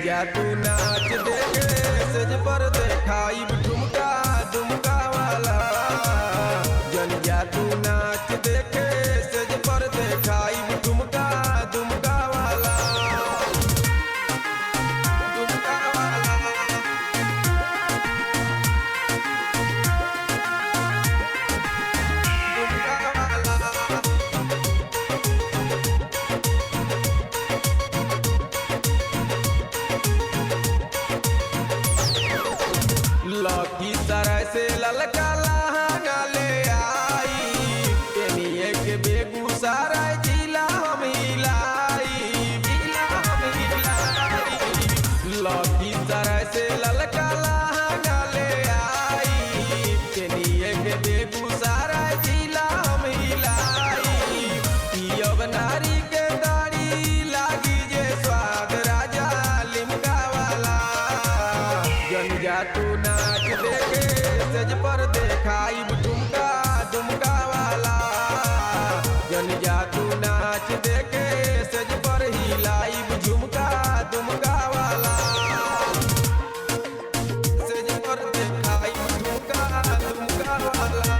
जा तू नाच देखे सेज पर देखाई ठुमका दुमका वाला। जन जा तू नाच देखे सेज पर देखाई ठुमका दुमका वाला। दुमका वाला लकी तरह से ललका लहंगा ले आई। तेनिए के बेगूसराय जिला हम हिलाई। लकी तरह से ललका लहंगा ले आई। तेनिए के बेगूसराय जिला हम हिलाई। अब नारी के दाढ़ी लागी जे स्वाद राजा लिमका वाला। जन जा तू नाच देखे सेज पर देखाई ठुमका दुमका वाला। जन जा तू नाच देखे सेज पर हिलाई झुमका दुमका वाला। सेज पर देखाई झुमका दुमका वाला।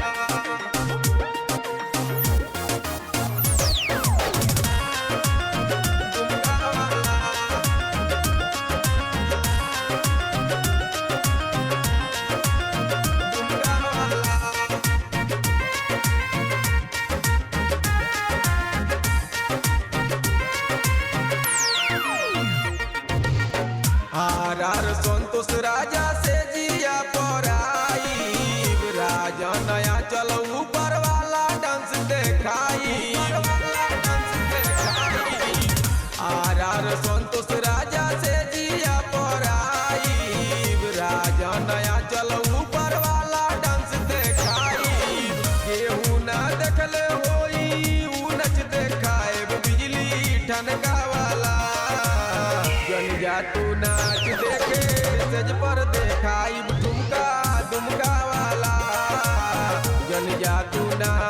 आर संतोष राजा से जिया पराई। राजा नया चलो ऊपर वाला डांस देखाई। आर संतोष राजा से जिया पराई। राजा नया चलो ऊपर वाला डांस देखाई। केहू ना देखले होई ऊ नच देखाए बिजली ठनका वाला। जन जा तू नाच देखे सेज पर देखाई ठुमका दुमका वाला। जन जा तू नाच